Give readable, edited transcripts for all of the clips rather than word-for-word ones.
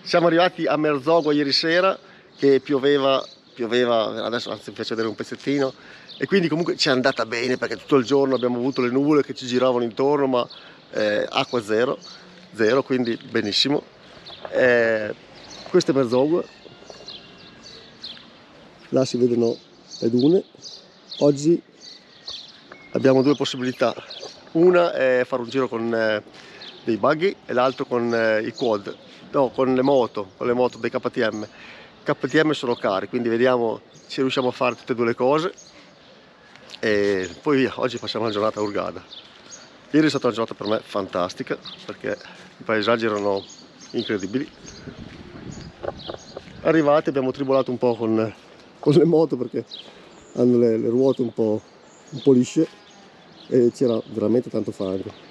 Siamo arrivati a Merzogua ieri sera che pioveva, adesso anzi vi faccio vedere un pezzettino, e quindi comunque ci è andata bene perché tutto il giorno abbiamo avuto le nuvole che ci giravano intorno, ma acqua zero, quindi benissimo. Questo è Merzogua, là si vedono le dune. Oggi abbiamo due possibilità, una è fare un giro con dei buggy e l'altro con i quad, no, con le moto dei KTM. KTM sono cari, quindi vediamo se riusciamo a fare tutte e due le cose e poi via. Oggi passiamo la giornata a Hurghada. Ieri è stata una giornata per me fantastica perché i paesaggi erano incredibili. Arrivati abbiamo tribolato un po' con le moto perché hanno le ruote un po' lisce e c'era veramente tanto fango.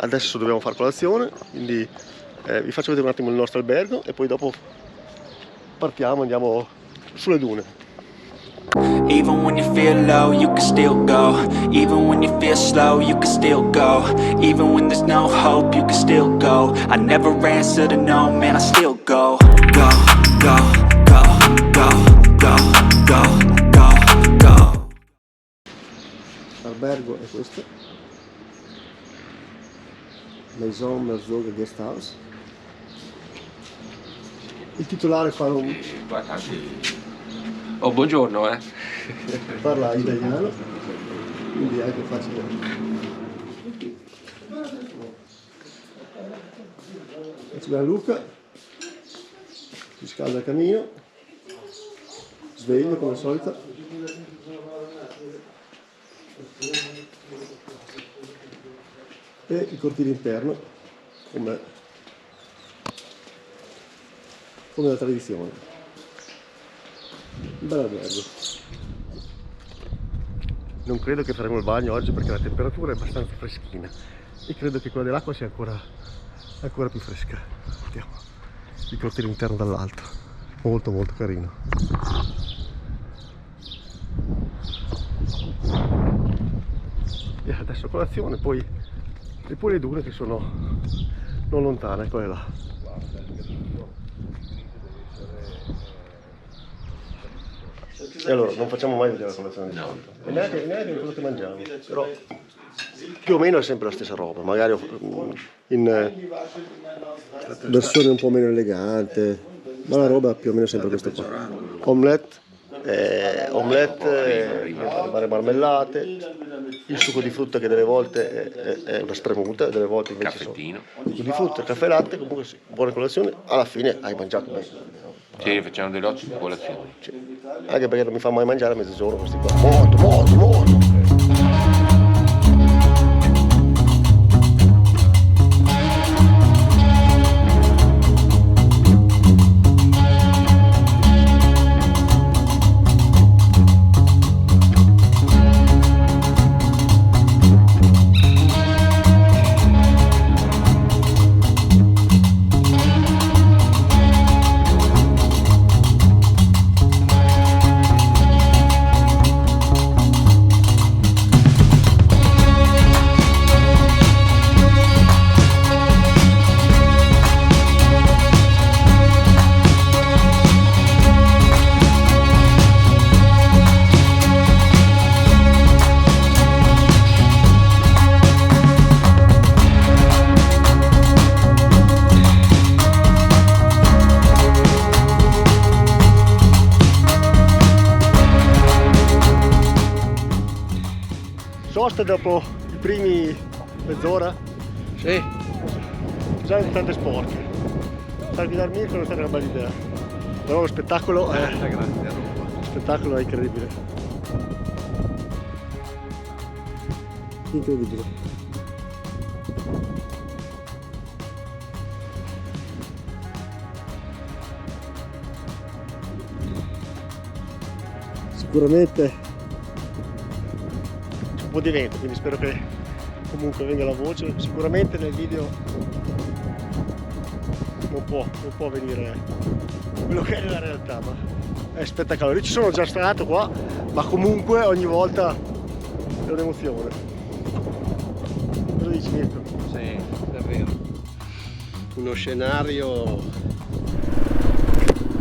Adesso dobbiamo fare colazione, quindi vi faccio vedere un attimo il nostro albergo e poi dopo partiamo, andiamo sulle dune. Even when you feel low, you can still go. Even when you feel slow, you can still go. Even when there's no hope, you can still go. I never answer to no, man, I still go. Go, go, go, go, go, go, go, go. L'albergo è questo, Maison Merzogua Guest House. Il titolare fa un... Oh, buongiorno, parla italiano, quindi è anche facile. Qui c'è Luca, si scalda il camino, sveglio come al solito. E il cortile interno, come la tradizione. Un bel albergo. Non credo che faremo il bagno oggi perché la temperatura è abbastanza freschina e credo che quella dell'acqua sia ancora più fresca. Vediamo il cortile interno dall'alto, molto carino. E adesso colazione, poi le dune che sono non lontane, eccole là. E allora non facciamo mai vedere la colazione di solito, e neanche quello che mangiamo, però più o meno è sempre la stessa roba, magari in versione un po' meno elegante, ma la roba più o meno è sempre questa qua. Omelette, varie marmellate, il succo di frutta che delle volte è una spremuta, delle volte invece sono succo di frutta, caffè e latte. Comunque sì, buona colazione, alla fine hai mangiato bene. Sì, facciamo delle ottime colazioni. Sì. Anche perché non mi fa mai mangiare a mezzogiorno questi qua. Molto. Sosta dopo i primi mezz'ora? Sì. Già tante sporche. Far guidare Mirko non è stata una bella idea. Però lo spettacolo è incredibile. Incredibile. Sicuramente un po' di vento, quindi spero che comunque venga la voce. Sicuramente nel video non può venire quello che è nella realtà, ma è spettacolare. Io ci sono già stato qua, ma comunque ogni volta è un'emozione. Cosa dici, Mirko? Sì, davvero. Uno scenario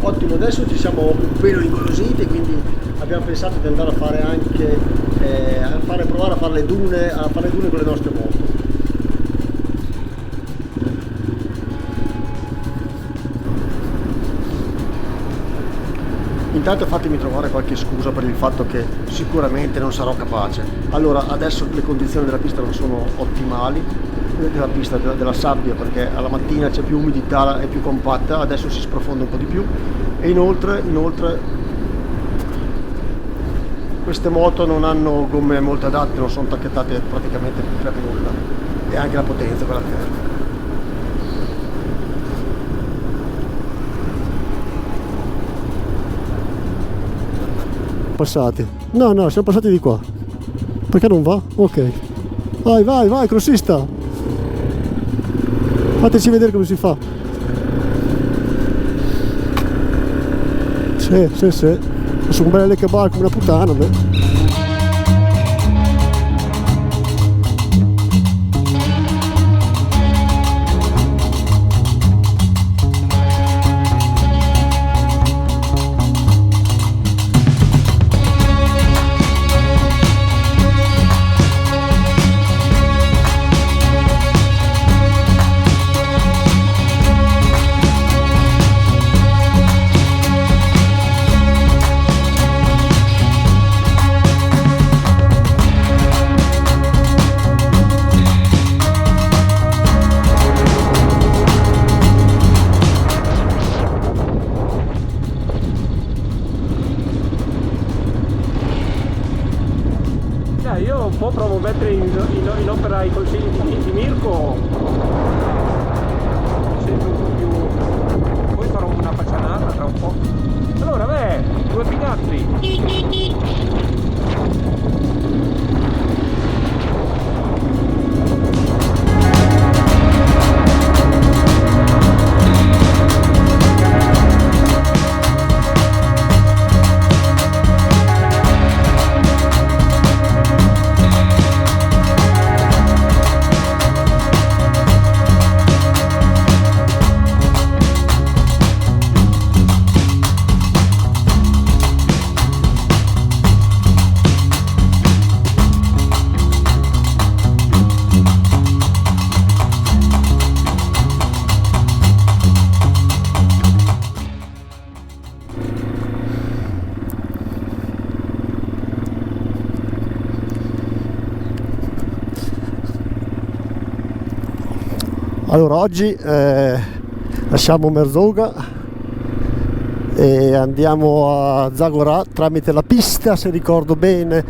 ottimo. Adesso ci siamo un pelo ingolositi, quindi abbiamo pensato di andare a fare anche provare a fare le dune con le nostre moto. Intanto fatemi trovare qualche scusa per il fatto che sicuramente non sarò capace. Allora, adesso le condizioni della pista non sono ottimali, della pista della sabbia, perché alla mattina c'è più umidità, è più compatta, adesso si sprofonda un po' di più, e inoltre queste moto non hanno gomme molto adatte, non sono tacchettate praticamente per nulla, e anche la potenza quella che è. Passati? No, siamo passati di qua. Perché non va? Ok. Vai, crossista! Fateci vedere come si fa. Sì. Sono un bel leccabar come una puttana, beh. Io un po' provo a mettere in opera i consigli di Mirko, mi sento un po' più, poi farò una faccianata tra un po'. Allora, beh, 2 pinastri. Allora, oggi lasciamo Merzouga e andiamo a Zagora tramite la pista, se ricordo bene,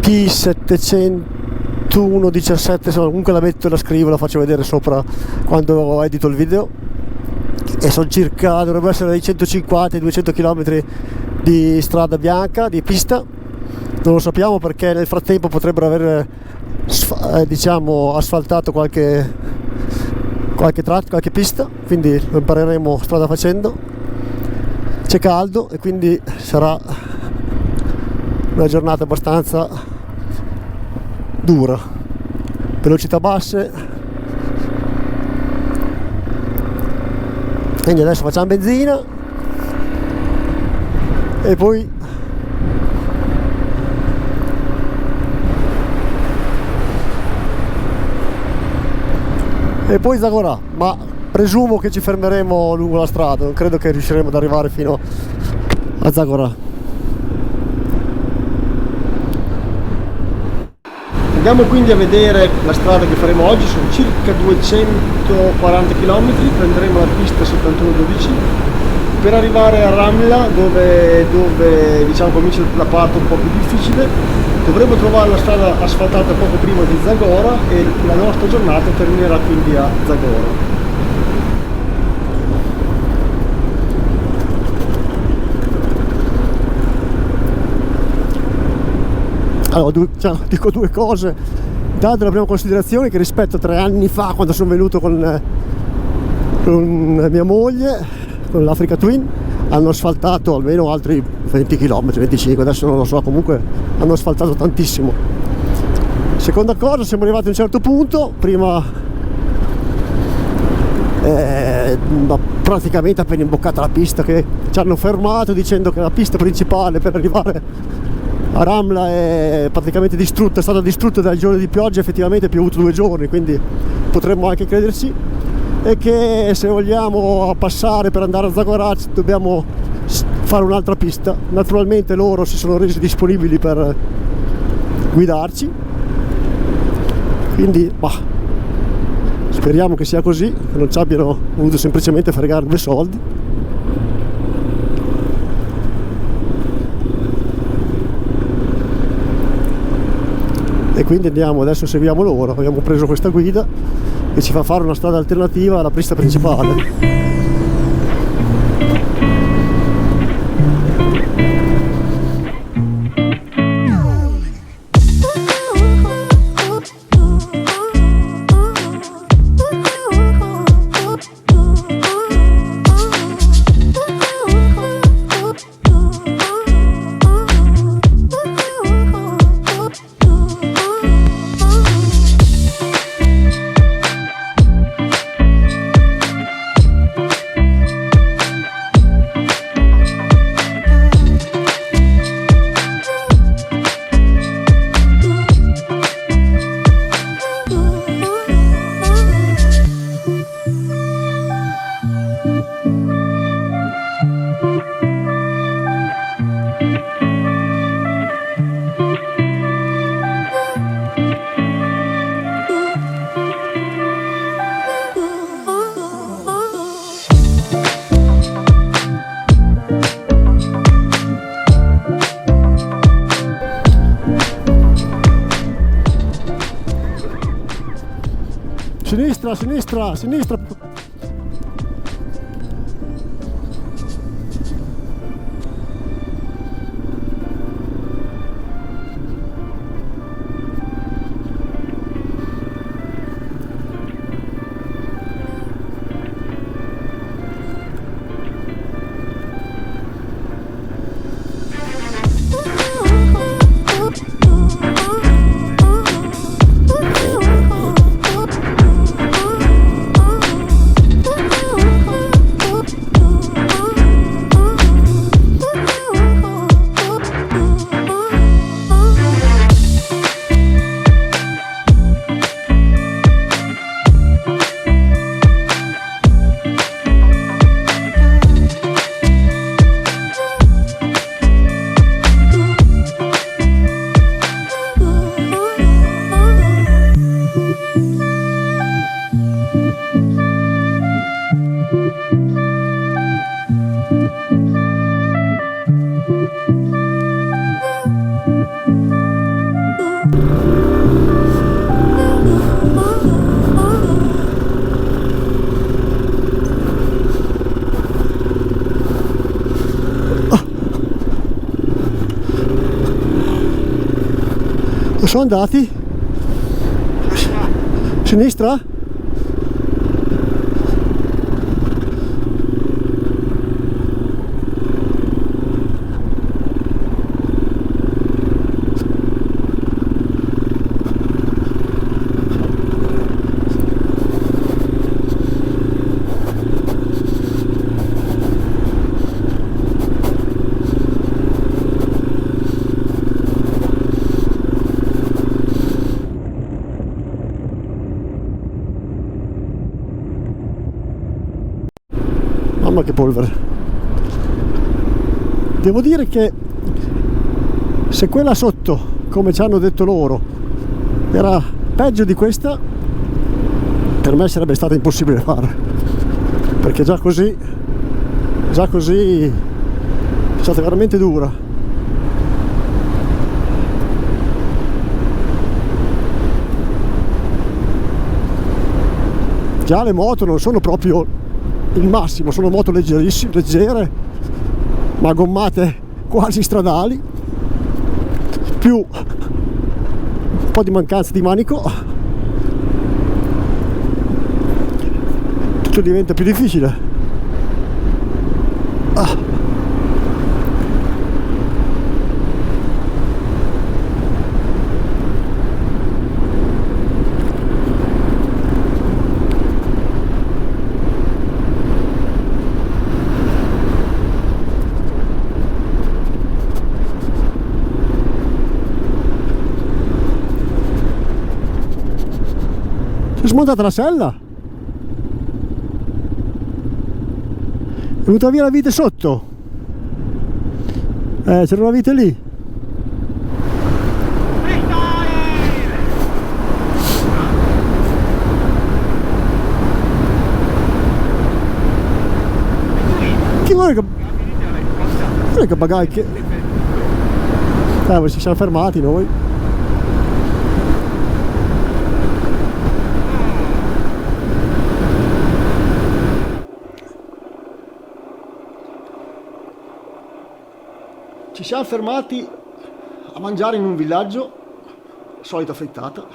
P701-17, comunque la metto e la scrivo, la faccio vedere sopra quando edito il video, e sono circa, dovrebbe essere dai 150-200 km di strada bianca, di pista. Non lo sappiamo perché nel frattempo potrebbero aver diciamo asfaltato qualche tratto, qualche pista, quindi lo impareremo strada facendo. C'è caldo e quindi sarà una giornata abbastanza dura, velocità basse. Quindi adesso facciamo benzina e poi Zagora, ma presumo che ci fermeremo lungo la strada, non credo che riusciremo ad arrivare fino a Zagora. Andiamo quindi a vedere la strada che faremo oggi, sono circa 240 km, prenderemo la pista 7112 per arrivare a Ramla dove diciamo comincia la parte un po' più difficile. Dovremo trovare la strada asfaltata poco prima di Zagora e la nostra giornata terminerà quindi a Zagora. Allora, dico due cose. Intanto la prima considerazione è che rispetto a 3 anni fa, quando sono venuto con mia moglie, con l'Africa Twin, hanno asfaltato almeno altri 20 km, 25, adesso non lo so, comunque hanno asfaltato tantissimo. Seconda cosa, siamo arrivati a un certo punto, prima praticamente appena imboccata la pista, che ci hanno fermato dicendo che la pista principale per arrivare a Ramla è praticamente distrutta, è stata distrutta dal giorno di pioggia, effettivamente è piovuto 2 giorni, quindi potremmo anche crederci, e che se vogliamo passare per andare a Zagorac dobbiamo fare un'altra pista. Naturalmente loro si sono resi disponibili per guidarci, quindi speriamo che sia così, che non ci abbiano voluto semplicemente fregare 2 soldi. E quindi andiamo, adesso seguiamo loro, abbiamo preso questa guida che ci fa fare una strada alternativa alla pista principale. Sinistra, sinistra, sinistra. Sono andati? Sinistra? Mamma che polvere. Devo dire che se quella sotto, come ci hanno detto loro, era peggio di questa, per me sarebbe stata impossibile fare, perché già così è stata veramente dura. Già le moto non sono proprio il massimo, sono moto leggerissime, leggere, ma gommate quasi stradali, più un po' di mancanza di manico, tutto diventa più difficile. È smontata la sella? È venuta via la vite sotto? C'era una vite lì. Che vuole che... Non è che bagai che... ci siamo fermati noi. Ci siamo fermati a mangiare in un villaggio, solita frittata,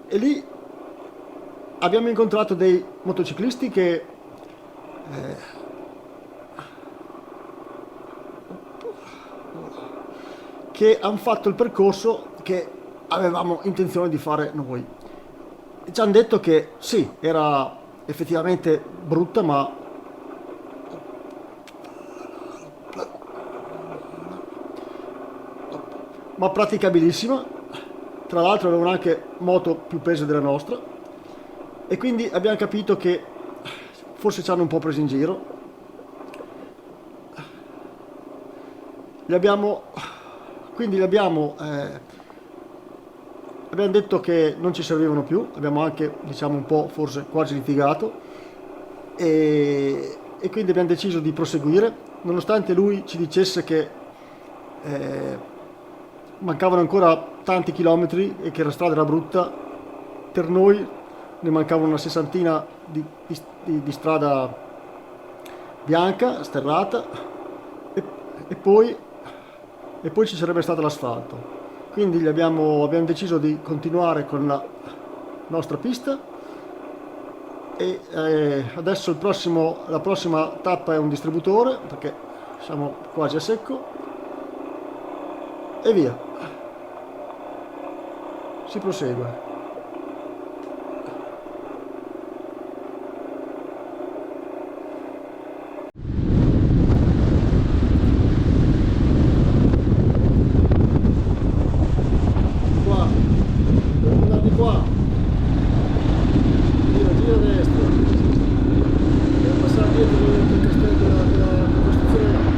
e lì abbiamo incontrato dei motociclisti che hanno fatto il percorso che avevamo intenzione di fare noi. Ci hanno detto che sì, era effettivamente brutta, ma praticabilissima. Tra l'altro avevano anche moto più pese della nostra, e quindi abbiamo capito che forse ci hanno un po' preso in giro. Abbiamo detto che non ci servivano più, abbiamo anche, diciamo, un po' forse quasi litigato, e quindi abbiamo deciso di proseguire, nonostante lui ci dicesse che mancavano ancora tanti chilometri e che la strada era brutta. Per noi ne mancavano una sessantina di strada bianca, sterrata, e poi ci sarebbe stato l'asfalto. Quindi abbiamo deciso di continuare con la nostra pista, e adesso la prossima tappa è un distributore, perché siamo quasi a secco, e via, si prosegue. Qua, guardate qua, gira a destra, devo passare dietro il castello della costruzione là.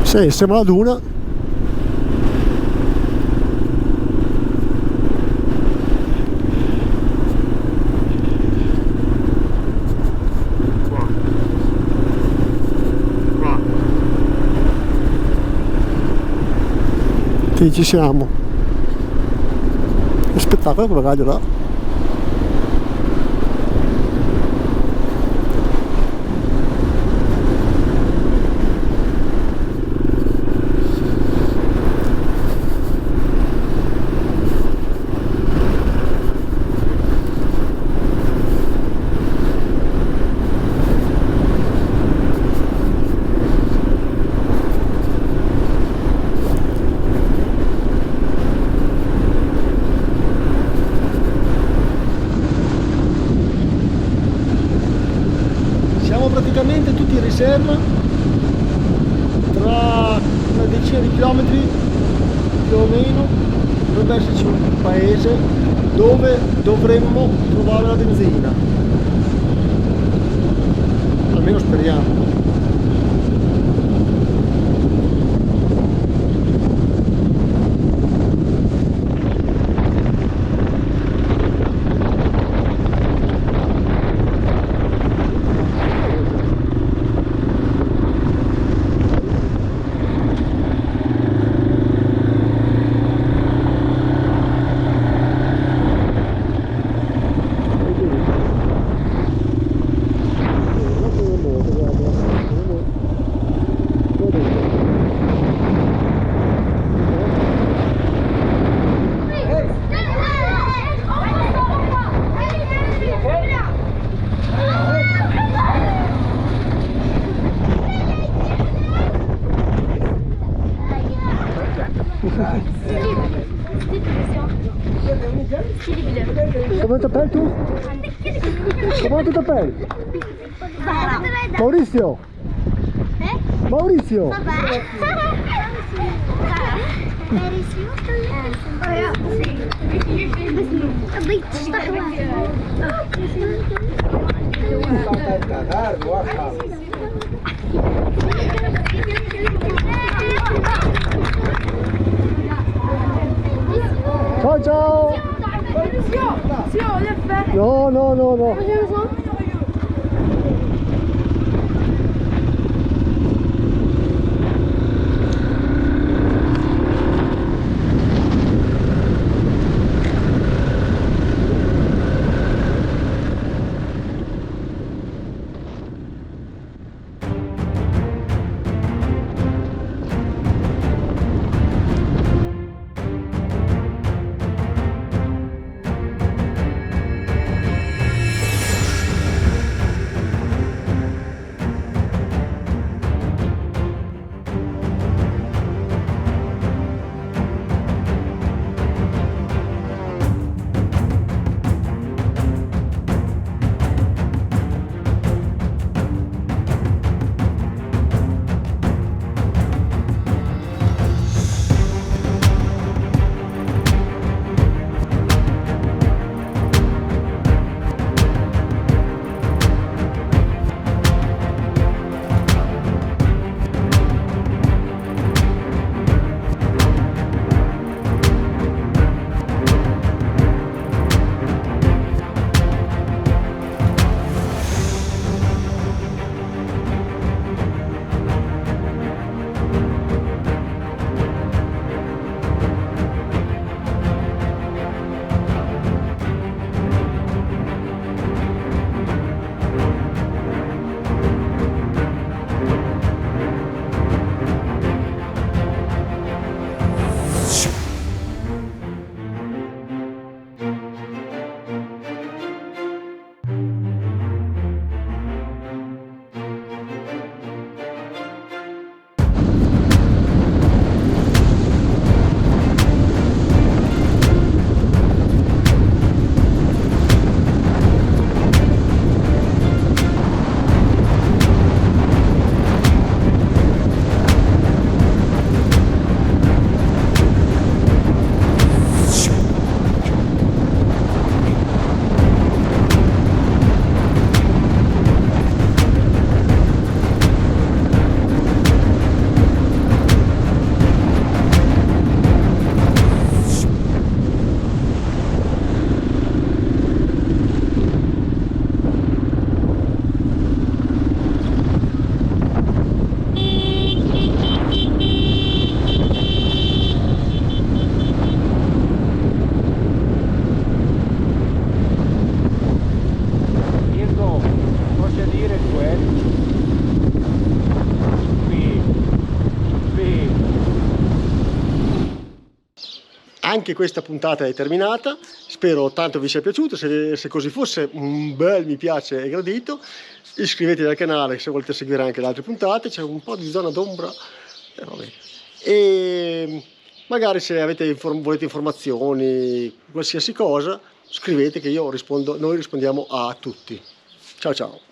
Sì, sembra una duna. Sì, ci siamo. Che spettacolo quello radio là. Praticamente tutti in riserva, tra una decina di chilometri più o meno dovrebbe esserci un paese dove dovremmo trovare la benzina, almeno speriamo. Comment t'appelles tu? Comment tu t'appelles? Maurizio. Maurizio. Ciao ciao. No, no, no, no. Anche questa puntata è terminata, spero tanto vi sia piaciuto, se così fosse un bel mi piace e gradito, iscrivetevi al canale se volete seguire anche le altre puntate, c'è un po' di zona d'ombra, e magari se volete informazioni, qualsiasi cosa, scrivete che noi rispondiamo a tutti. Ciao ciao!